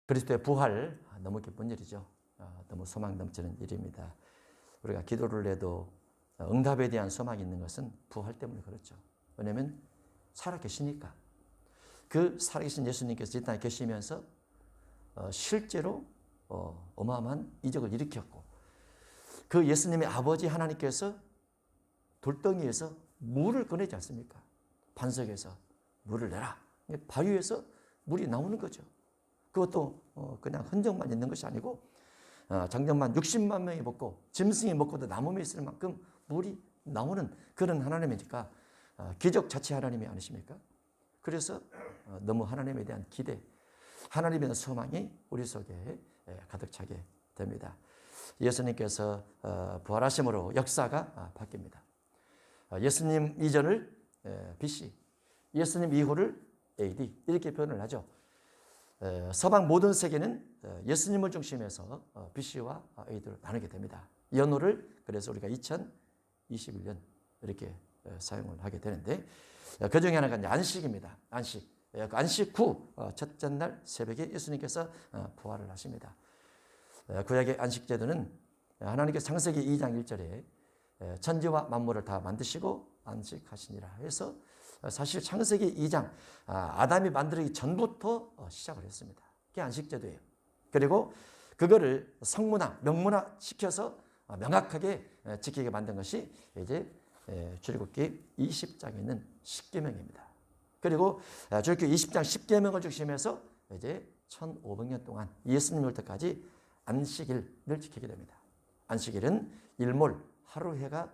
그리스도의 부활, 너무 기쁜 일이죠. 너무 소망 넘치는 일입니다. 우리가 기도를 해도 응답에 대한 소망이 있는 것은 부활 때문에 그렇죠. 왜냐하면 살아계시니까. 그 살아계신 예수님께서 이 땅에 계시면서 실제로 어마어마한 이적을 일으켰고, 그 예수님의 아버지 하나님께서 돌덩이에서 물을 꺼내지 않습니까? 반석에서 물을 내라. 바위에서 물이 나오는 거죠. 그것도 그냥 흔적만 있는 것이 아니고 장정만 60만 명이 먹고 짐승이 먹고도 남음이 있을 만큼 물이 나오는 그런 하나님이니까 기적 자체 하나님이 아니십니까? 그래서 너무 하나님에 대한 기대, 하나님에 대한 소망이 우리 속에 가득 차게 됩니다. 예수님께서 부활하심으로 역사가 바뀝니다. 예수님 이전을 BC, 예수님 이후를 AD 이렇게 표현을 하죠. 서방 모든 세계는 예수님을 중심해서 BC와 AD를 나누게 됩니다. 연호를 그래서 우리가 2021년 이렇게 사용을 하게 되는데, 그 중에 하나가 이제 안식입니다. 안식. 안식 후 첫째 날 새벽에 예수님께서 부활을 하십니다. 구약의 안식제도는 하나님께서 창세기 2장 1절에 천지와 만물을 다 만드시고 안식하시니라 해서 사실 창세기 2장 아담이 만들기 전부터 시작을 했습니다. 그게 안식제도예요. 그리고 그거를 성문화, 명문화 시켜서 명확하게 지키게 만든 것이 이제 출애굽기 20장에 있는 십계명입니다. 그리고 출애굽기 20장 십계명을 중심해서 이제 1500년 동안 예수님 올 때까지 안식일을 지키게 됩니다. 안식일은 일몰, 하루 해가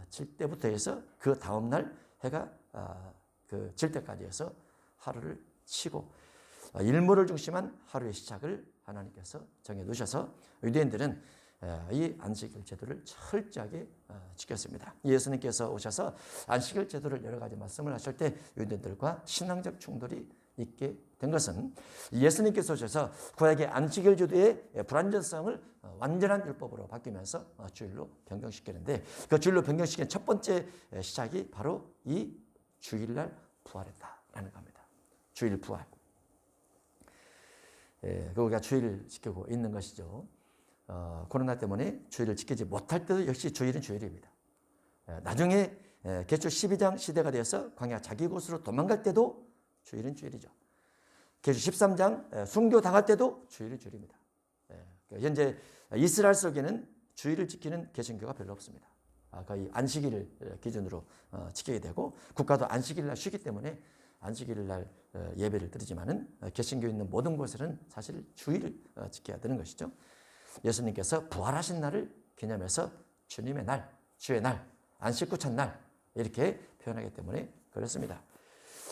질 때부터 해서 그 다음 날 해가 질 때까지 해서 하루를 치고 일몰을 중심한 하루의 시작을 하나님께서 정해 두셔서 유대인들은 이 안식일 제도를 철저하게 지켰습니다. 예수님께서 오셔서 안식일 제도를 여러 가지 말씀을 하실 때 유대인들과 신앙적 충돌이 있게 된 것은 예수님께서 오셔서 구약의 안식일 제도의 불완전성을 완전한 율법으로 바뀌면서 주일로 변경시키는데, 그 주일로 변경시킨 첫 번째 시작이 바로 이 주일날 부활했다라는 겁니다. 주일 부활. 우리가 주일을 지키고 있는 것이죠. 코로나 때문에 주일을 지키지 못할 때도 역시 주일은 주일입니다. 나중에 계시록 12장 시대가 되어서 광야 자기 곳으로 도망갈 때도 주일은 주일이죠. 계시록 13장 순교 당할 때도 주일은 주일입니다. 현재 이스라엘 속에는 주일을 지키는 개신교가 별로 없습니다. 거의 안식일을 기준으로 지키게 되고, 국가도 안식일 날 쉬기 때문에 안식일 날 예배를 드리지만은 개신교 있는 모든 곳에는 사실 주일을 지켜야 되는 것이죠. 예수님께서 부활하신 날을 기념해서 주님의 날, 주의 날, 안식 후 첫날 이렇게 표현하기 때문에 그렇습니다.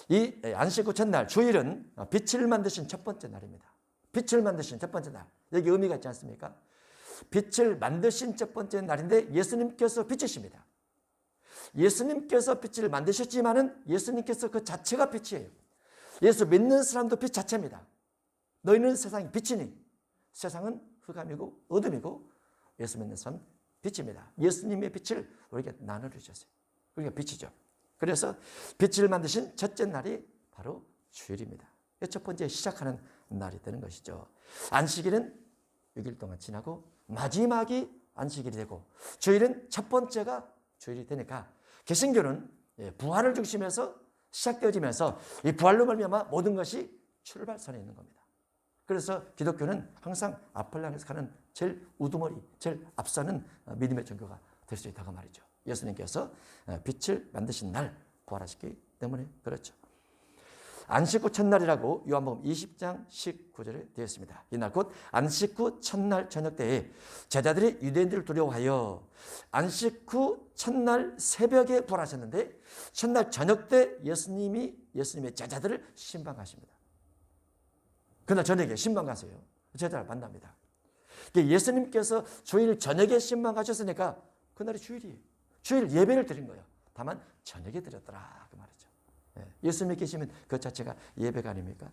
이 안식 후 첫날, 주일은 빛을 만드신 첫 번째 날입니다. 빛을 만드신 첫 번째 날. 여기 의미가 있지 않습니까? 빛을 만드신 첫 번째 날인데 예수님께서 빛이십니다. 예수님께서 빛을 만드셨지만은 예수님께서 그 자체가 빛이에요. 예수 믿는 사람도 빛 자체입니다. 너희는 세상의 빛이니 세상은 흑암이고 어둠이고 예수 믿는 사람은 빛입니다. 예수님의 빛을 우리에게 나눠주셨어요. 그러니까 빛이죠. 그래서 빛을 만드신 첫째 날이 바로 주일입니다. 첫 번째 시작하는 날이 되는 것이죠. 안식일은 6일 동안 지나고 마지막이 안식일이 되고 주일은 첫 번째가 주일이 되니까 개신교는 부활을 중심해서 시작되어지면서 이 부활로 말미암아 모든 것이 출발선에 있는 겁니다. 그래서 기독교는 항상 앞을 향해서 가는 제일 우두머리, 제일 앞서는 믿음의 종교가 될 수 있다고 말이죠. 예수님께서 빛을 만드신 날 부활하시기 때문에 그렇죠. 안식 후 첫날이라고 요한복음 20장 19절에 되어 있습니다. 이날 곧 안식 후 첫날 저녁 때에 제자들이 유대인들을 두려워하여 안식 후 첫날 새벽에 부활하셨는데 첫날 저녁 때 예수님의 제자들을 신방하십니다. 그날 저녁에 신방가세요. 제자를 만납니다. 예수님께서 주일 저녁에 신방하셨으니까 그날이 주일이에요. 주일 예배를 드린 거예요. 다만 저녁에 드렸더라 그 말이죠. 예수님이 계시면 그 자체가 예배가 아닙니까?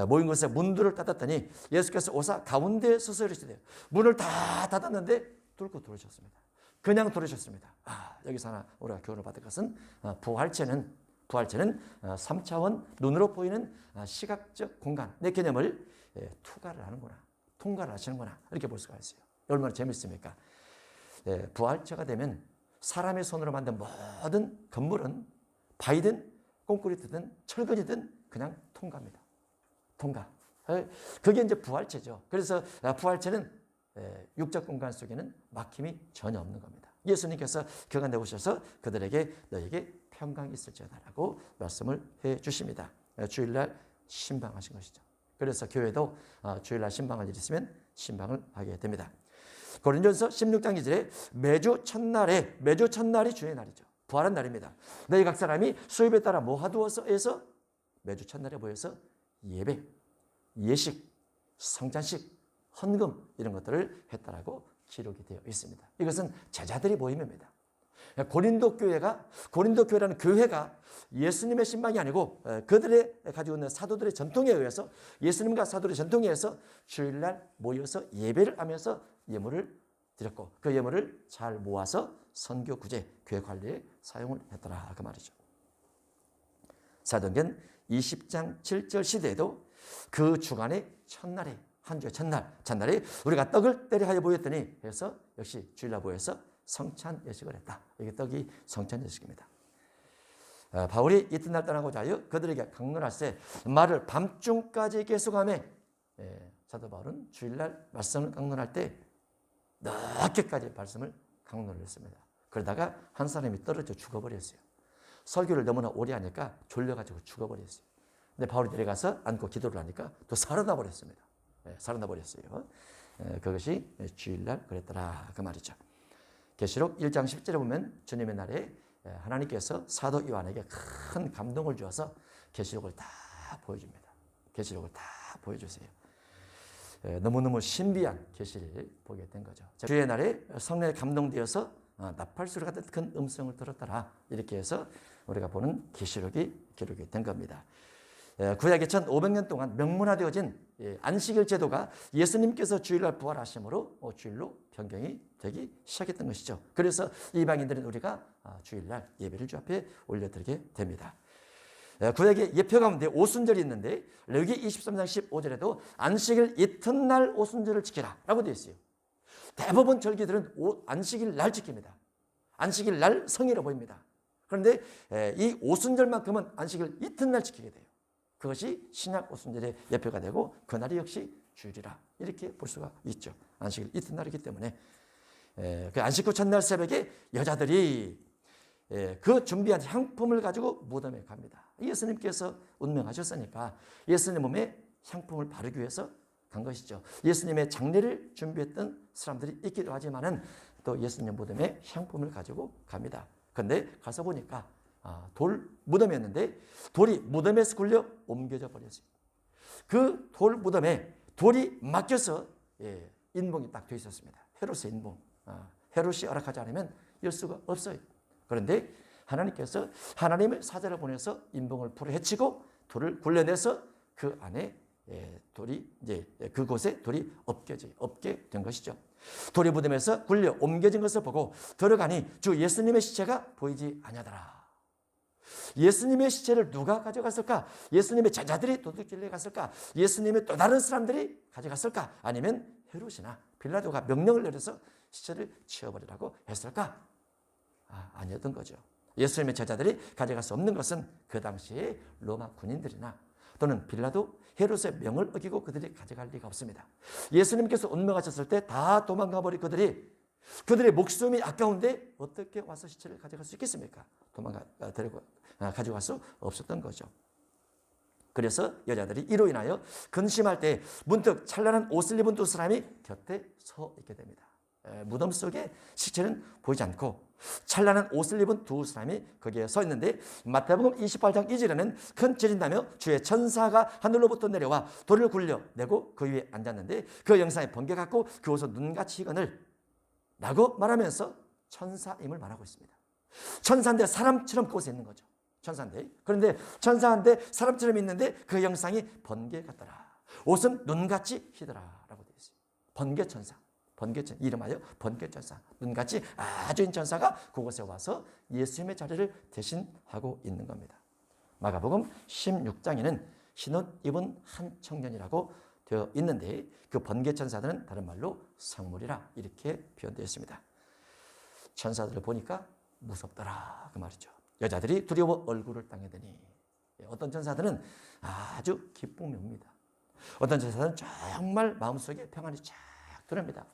모인 곳에 문들을 닫았더니 예수께서 오사 가운데 서서 이르시되 문을 다 닫았는데 뚫고 들어오셨습니다. 그냥 들어오셨습니다. 여기서 하나 우리가 교훈을 받을 것은 부활체는 부활체는 3차원 눈으로 보이는 시각적 공간, 내 개념을 투과를 하는구나, 통과를 하시는구나, 이렇게 볼 수가 있어요. 얼마나 재밌습니까? 부활체가 되면 사람의 손으로 만든 모든 건물은 바위든 콘크리트든 철근이든 그냥 통과합니다. 통과. 그게 이제 부활체죠. 그래서 부활체는 육적 공간 속에는 막힘이 전혀 없는 겁니다. 예수님께서 그가 내오셔서 그들에게 너에게 평강이 있을지어다라고 말씀을 해 주십니다. 주일날 신방하신 것이죠. 그래서 교회도 주일날 신방할 일이 있으면 신방을 하게 됩니다. 고린도전서 16장 2절에 매주 첫날이 주의 날이죠. 부활한 날입니다. 너희 각 사람이 수입에 따라 모아두어서 해서 매주 첫날에 모여서 예배, 예식, 성찬식, 헌금 이런 것들을 했다라고 기록이 되어 있습니다. 이것은 제자들이 모임입니다. 고린도 교회라는 교회가 예수님의 신방이 아니고 그들의 가지고 있는 사도들의 전통에 의해서, 예수님과 사도들의 전통에 의해서 주일날 모여서 예배를 하면서 예물을 드렸고, 그 예물을 잘 모아서 선교 구제, 교회 관리에 사용을 했더라 그 말이죠. 사도행전 20장 7절 시대에도 그 주간의 첫날에, 한 주의 첫날에 우리가 떡을 때려 하여 모였더니 해서 역시 주일날 모여서 성찬 예식을 했다. 이게 떡이 성찬 예식입니다. 바울이 이튿날 떠나고자 하여 그들에게 강론할세 말을 밤중까지 계속하며, 사도 바울은 주일날 말씀을 강론할 때 늦게까지 말씀을 강론을 했습니다. 그러다가 한 사람이 떨어져 죽어버렸어요. 설교를 너무나 오래 하니까 졸려가지고 죽어버렸어요. 근데 바울이 내려가서 안고 기도를 하니까 또 살아나 버렸습니다. 살아나 버렸어요. 그것이 주일날 그랬더라 그 말이죠. 계시록 1장 10절에 보면 주님의 날에 하나님께서 사도 요한에게 큰 감동을 주어서 계시록을 다 보여줍니다. 계시록을 다 보여주세요. 너무너무 신비한 계시를 보게 된 거죠. 주의 날에 성령에 감동되어서 나팔소리 같은 큰 음성을 들었더라, 이렇게 해서 우리가 보는 계시록이 기록이 된 겁니다. 구약의 1500년 동안 명문화되어진 안식일 제도가 예수님께서 주일날 부활하심으로 주일로 변경이 되기 시작했던 것이죠. 그래서 이방인들은 우리가 주일날 예배를 주 앞에 올려드리게 됩니다. 구약의 예표 가운데 오순절이 있는데 레위기 23장 15절에도 안식일 이튿날 오순절을 지키라 라고 되어 있어요. 대부분 절기들은 안식일 날 지킵니다. 안식일 날 성의로 보입니다. 그런데 이 오순절만큼은 안식일 이튿날 지키게 돼요. 그것이 신약 오순절의 예표가 되고 그날이 역시 주일이라 이렇게 볼 수가 있죠. 안식일 이튿날이기 때문에 그 안식 후 첫날 새벽에 여자들이 그 준비한 향품을 가지고 무덤에 갑니다. 예수님께서 운명하셨으니까 예수님 몸에 향품을 바르기 위해서 간 것이죠. 예수님의 장례를 준비했던 사람들이 있기도 하지만은 또 예수님 무덤에 향품을 가지고 갑니다. 그런데 가서 보니까 돌 무덤이었는데 돌이 무덤에서 굴려 옮겨져 버렸어요. 그 돌 무덤에 돌이 막혀서 인봉이 딱 돼 있었습니다. 헤롯의 인봉. 헤롯이 허락하지 않으면 열 수가 없어요. 그런데 하나님께서 하나님의 사자를 보내서 인봉을 불에 헤치고 돌을 굴려내서 그 안에 돌이 이제 그곳에 돌이 없게 된 것이죠. 돌이 무덤에서 굴려 옮겨진 것을 보고 들어가니 주 예수님의 시체가 보이지 아니하더라. 예수님의 시체를 누가 가져갔을까? 예수님의 제자들이 도둑질해 갔을까? 예수님의 또 다른 사람들이 가져갔을까? 아니면 헤롯이나 빌라도가 명령을 내려서 시체를 치워버리라고 했을까? 아니었던 거죠. 예수님의 제자들이 가져갈 수 없는 것은 그 당시에 로마 군인들이나 또는 빌라도, 헤롯의 명을 어기고 그들이 가져갈 리가 없습니다. 예수님께서 운명하셨을 때 다 도망가 버린 그들의 목숨이 아까운데 어떻게 와서 시체를 가져갈 수 있겠습니까? 가져갈 수 없었던 거죠. 그래서 여자들이 이로 인하여 근심할 때 문득 찬란한 옷을 입은 두 사람이 곁에 서 있게 됩니다. 무덤 속에 시체는 보이지 않고 찬란한 옷을 입은 두 사람이 거기에 서 있는데 마태복음 28장 2절에는 큰 지진나며 주의 천사가 하늘로부터 내려와 돌을 굴려내고 그 위에 앉았는데 그 영상에 번개 같고 그 옷은 눈같이 익거늘 라고 말하면서 천사임을 말하고 있습니다. 천사인데 사람처럼 그곳에 있는 거죠. 천사인데. 그런데 천사인데 사람처럼 있는데 그 영상이 번개 같더라. 옷은 눈같이 희더라 라고 되어 있어요. 번개천사. 이름하여 번개천사. 눈같이 아주 인 천사가 그곳에 와서 예수님의 자리를 대신하고 있는 겁니다. 마가복음 16장에는 신옷 입은 한 청년이라고 되어 있는데 그 번개 천사들은 다른 말로 성물이라 이렇게 표현되어 있습니다. 천사들을 보니까 무섭더라 그 말이죠. 여자들이 두려워 얼굴을 땅에 대니 어떤 천사들은 아주 기쁨이 옵니다. 어떤 천사들은 정말 마음속에 평안이 쫙 드럽니다.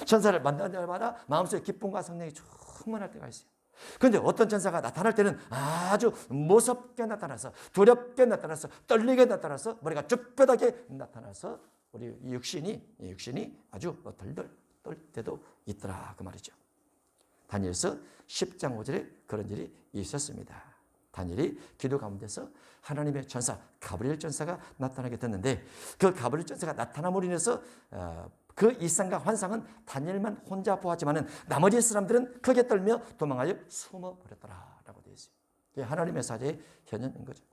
천사를 만날 때마다 마음속에 기쁨과 성령이 충만할 때가 있어요. 그런데 어떤 천사가 나타날 때는 아주 무섭게 나타나서 두렵게 나타나서 떨리게 나타나서 머리가 쭈뼛하게 나타나서 우리 육신이 아주 덜덜 떨 때도 있더라 그 말이죠. 다니엘서 10장 5절에 그런 일이 있었습니다. 다니엘이 기도 가운데서 하나님의 천사 가브리엘 천사가 나타나게 됐는데 그 가브리엘 천사가 나타남으로 인해서 그 이상과 환상은 다니엘만 혼자 보았지만은 나머지 사람들은 크게 떨며 도망하여 숨어버렸더라라고 되어 있어요. 그게 하나님의 사제의 현현인 거죠.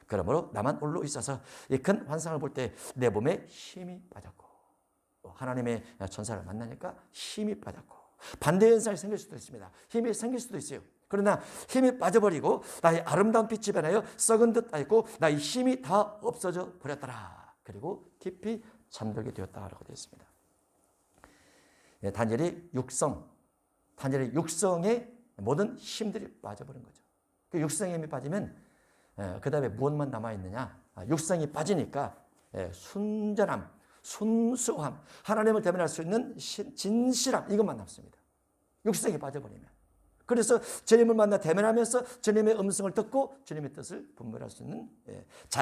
그러므로 나만 홀로 있어서 이 큰 환상을 볼 때 내 몸에 힘이 빠졌고 하나님의 천사를 만나니까 힘이 빠졌고 반대 현상이 생길 수도 있습니다. 힘이 생길 수도 있어요. 그러나 힘이 빠져버리고 나의 아름다운 빛이 변하여 썩은 듯 하였고 나의 힘이 다 없어져 버렸더라. 그리고 깊이 잠들게 되었다라고 되어 있습니다. 다니엘의 육성의 모든 힘들이 빠져버린 거죠. 그 육성의 힘이 빠지면 그 다음에 무엇만 남아있느냐. 육성이 빠지니까 순전함, 순수함, 하나님을 대면할 수 있는 진실함 이것만 남습니다. 육성이 빠져버리면. 그래서 주님을 만나 대면하면서 주님의 음성을 듣고 주님의 뜻을 분별할 수 있는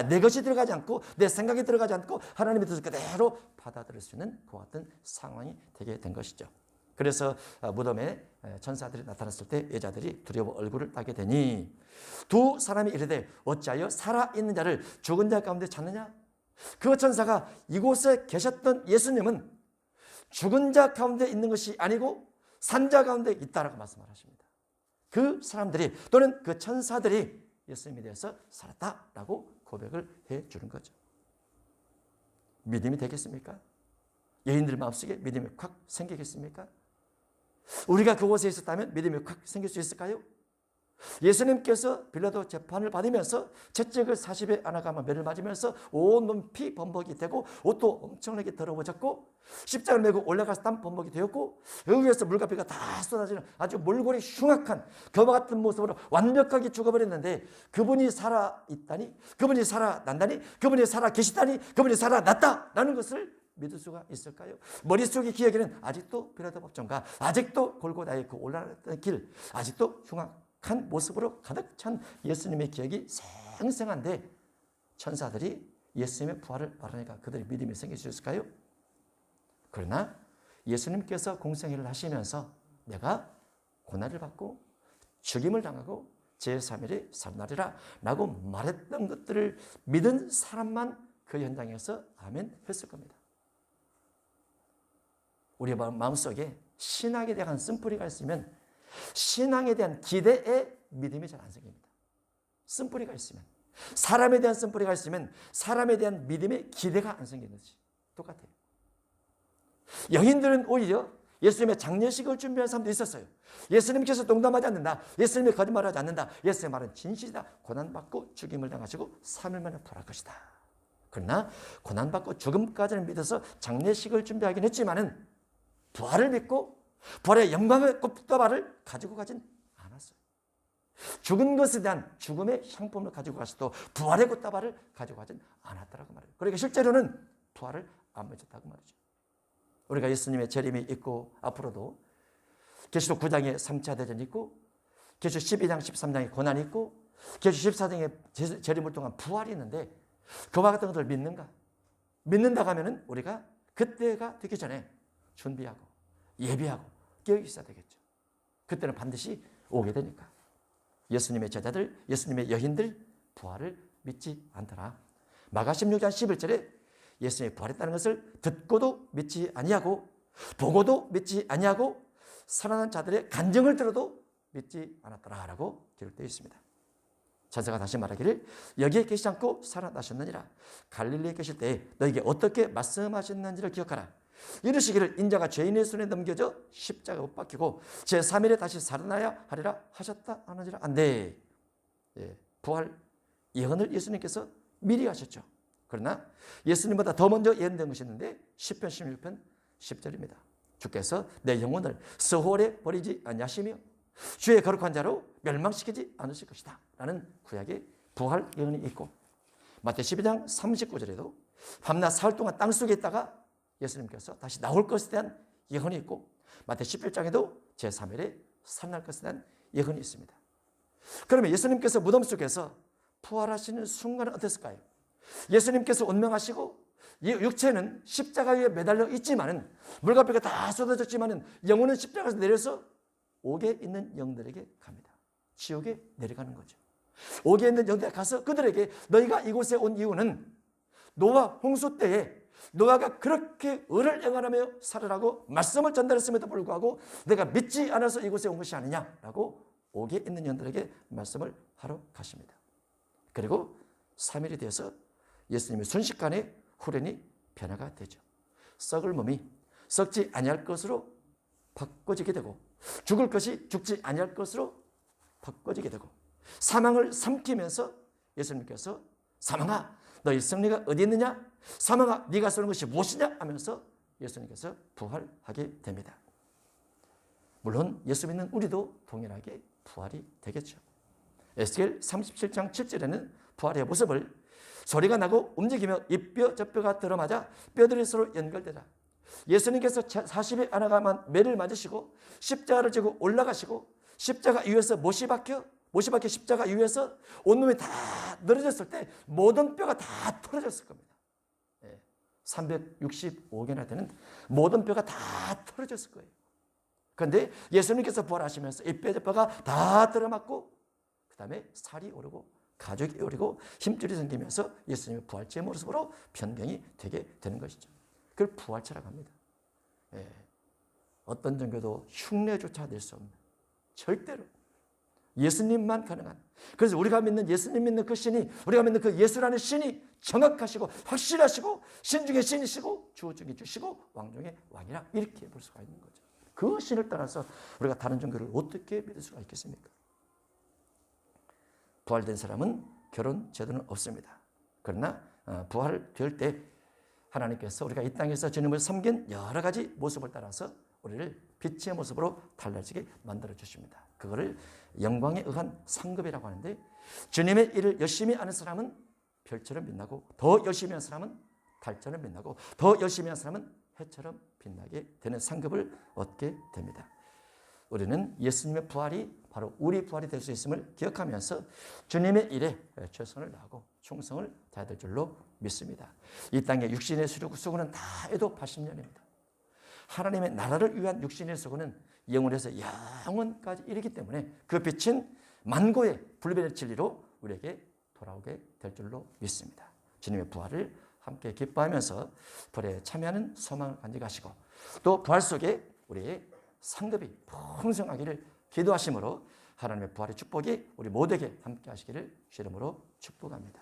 내 것이 들어가지 않고 내 생각이 들어가지 않고 하나님의 뜻을 그대로 받아들일 수 있는 그와 같은 상황이 되게 된 것이죠. 그래서 무덤에 천사들이 나타났을 때 여자들이 두려워 얼굴을 따게 되니 두 사람이 이르되 어찌하여 살아있는 자를 죽은 자 가운데 찾느냐. 그 천사가 이곳에 계셨던 예수님은 죽은 자 가운데 있는 것이 아니고 산 자 가운데 있다라고 말씀을 하십니다. 그 사람들이 또는 그 천사들이 예수님에 대해서 살았다라고 고백을 해 주는 거죠. 믿음이 되겠습니까? 여인들 마음속에 믿음이 확 생기겠습니까? 우리가 그곳에 있었다면 믿음이 확 생길 수 있을까요? 예수님께서 빌라도 재판을 받으면서 채찍을 40에 안아가며 매를 맞으면서 온몸 피 범벅이 되고 옷도 엄청나게 더러워졌고 십자가를 메고 올라가서 땀 범벅이 되었고 여기에서 물과 피가 다 쏟아지는 아주 몰골이 흉악한 겨와 같은 모습으로 완벽하게 죽어버렸는데 그분이 살아있다니, 그분이 살아난다니, 그분이 살아계시다니, 그분이 살아났다라는 것을 믿을 수가 있을까요? 머릿속의 기억에는 아직도 빌라도 법정과 아직도 골고다의 그 올라갔던 길, 아직도 흉악한 모습으로 가득 찬 예수님의 기억이 생생한데 천사들이 예수님의 부활을 말하니까 그들의 믿음이 생길 수 있을까요? 그러나 예수님께서 공생애를 하시면서 내가 고난을 받고 죽임을 당하고 제3일에 살아나리라 라고 말했던 것들을 믿은 사람만 그 현장에서 아멘 했을 겁니다. 우리 마음속에 신앙에 대한 쓴뿌리가 있으면 신앙에 대한 기대에 믿음이 잘 안 생깁니다. 쓴뿌리가 있으면 사람에 대한 쓴뿌리가 있으면 사람에 대한 믿음의 기대가 안 생기는 것이 똑같아요. 여인들은 오히려 예수님의 장례식을 준비한 사람도 있었어요. 예수님께서 농담하지 않는다. 예수님이 거짓말하지 않는다. 예수님의 말은 진실이다. 고난받고 죽임을 당하시고 3일 만에 부활할 것이다. 그러나 고난받고 죽음까지는 믿어서 장례식을 준비하긴 했지만은 부활을 믿고 부활의 영광의 꽃다발을 가지고 가진 않았어요. 죽은 것에 대한 죽음의 향품을 가지고 가서도 부활의 꽃다발을 가지고 가진 않았다라고 말해요. 그러니까 실제로는 부활을 안 맺었다고 말이죠. 우리가 예수님의 재림이 있고 앞으로도 계시록 9장에 3차 대전이 있고 계시록 12장 13장에 고난이 있고 계시록 14장에 재림을 통한 부활이 있는데 그와 같은 것을 믿는가? 믿는다고 하면은 우리가 그때가 되기 전에 준비하고 예비하고 깨어 있어야 되겠죠. 그때는 반드시 오게 되니까. 예수님의 제자들, 예수님의 여인들 부활을 믿지 않더라. 마가 16장 11절에 예수님이 부활했다는 것을 듣고도 믿지 아니하고 보고도 믿지 아니하고 살아난 자들의 간증을 들어도 믿지 않았더라라고 기록되어 있습니다. 천사가 다시 말하기를 여기에 계시지 않고 살아나셨느니라. 갈릴리에 계실 때 너에게 어떻게 말씀하셨는지를 기억하라. 이르시기를 인자가 죄인의 손에 넘겨져 십자가에 못 박히고 제3일에 다시 살아나야 하리라 하셨다 하는지라 안돼. 부활 예언을 예수님께서 미리 하셨죠. 그러나 예수님보다 더 먼저 예언된 것이 있는데 시편 16편 10절입니다. 주께서 내 영혼을 스홀에 버리지 아니하시며 주의 거룩한 자로 멸망시키지 않으실 것이다 라는 구약의 부활 예언이 있고, 마태 12장 39절에도 밤낮 사흘 동안 땅속에 있다가 예수님께서 다시 나올 것에 대한 예언이 있고, 마태 11장에도 제3일에 살아날 것에 대한 예언이 있습니다. 그러면 예수님께서 무덤 속에서 부활하시는 순간은 어땠을까요? 예수님께서 운명하시고 육체는 십자가 위에 매달려 있지만은, 물과 뼈가 다 쏟아졌지만은 영혼은 십자가에서 내려서 옥에 있는 영들에게 갑니다. 지옥에 내려가는 거죠. 옥에 있는 영들에게 가서 그들에게 너희가 이곳에 온 이유는 노아 홍수 때에 노아가 그렇게 의를 행하며 살으라고 말씀을 전달했음에도 불구하고 내가 믿지 않아서 이곳에 온 것이 아니냐라고 옥에 있는 영들에게 말씀을 하러 가십니다. 그리고 3일이 되어서 예수님의 순식간에 후련히 변화가 되죠. 썩을 몸이 썩지 아니할 것으로 바꿔지게 되고, 죽을 것이 죽지 아니할 것으로 바꿔지게 되고, 사망을 삼키면서 예수님께서 사망아 너희 승리가 어디 있느냐, 사망아 네가 쓰는 것이 무엇이냐 하면서 예수님께서 부활하게 됩니다. 물론 예수 믿는 우리도 동일하게 부활이 되겠죠. 에스겔 37장 7절에는 부활의 모습을 소리가 나고 움직이며 이 뼈 저 뼈가 들어맞아 뼈들이 서로 연결되라. 예수님께서 40일 안아가만 매를 맞으시고 십자가를 지고 올라가시고 십자가 위에서 못이 박혀 십자가 위에서 온몸이 다 늘어졌을 때 모든 뼈가 다 털어졌을 겁니다. 365개나 되는 모든 뼈가 다 털어졌을 거예요. 그런데 예수님께서 부활하시면서 이 뼈 저 뼈가 다 들어맞고 그 다음에 살이 오르고 가죽이 오르고 힘줄이 생기면서 예수님의 부활체의 모습으로 변경이 되게 되는 것이죠. 그걸 부활체라고 합니다. 어떤 종교도 흉내조차 낼 수 없는, 절대로 예수님만 가능한, 그래서 우리가 믿는 예수님 믿는 그 신이, 우리가 믿는 그 예수라는 신이 정확하시고 확실하시고 신 중에 신이시고 주 중에 주시고 왕 중에 왕이라 이렇게 볼 수가 있는 거죠. 그 신을 따라서 우리가 다른 종교를 어떻게 믿을 수가 있겠습니까? 부활된 사람은 결혼 제도는 없습니다. 그러나 부활될 때 하나님께서 우리가 이 땅에서 주님을 섬긴 여러 가지 모습을 따라서 우리를 빛의 모습으로 달라지게 만들어 주십니다. 그거를 영광에 의한 상급이라고 하는데, 주님의 일을 열심히 하는 사람은 별처럼 빛나고, 더 열심히 하는 사람은 달처럼 빛나고, 더 열심히 하는 사람은 해처럼 빛나게 되는 상급을 얻게 됩니다. 우리는 예수님의 부활이 바로 우리 부활이 될 수 있음을 기억하면서 주님의 일에 최선을 다하고 충성을 다해야 될 줄로 믿습니다. 이 땅의 육신의 수고는 다 해도 80년입니다. 하나님의 나라를 위한 육신의 수고는 영원에서 영원까지 이르기 때문에 그 빛은 만고의 불변의 진리로 우리에게 돌아오게 될 줄로 믿습니다. 주님의 부활을 함께 기뻐하면서 부활에 참여하는 소망을 간직하시고, 또 부활 속에 우리의 상급이 풍성하기를 기도하심으로 하나님의 부활의 축복이 우리 모두에게 함께 하시기를 주의 이름으로 축복합니다.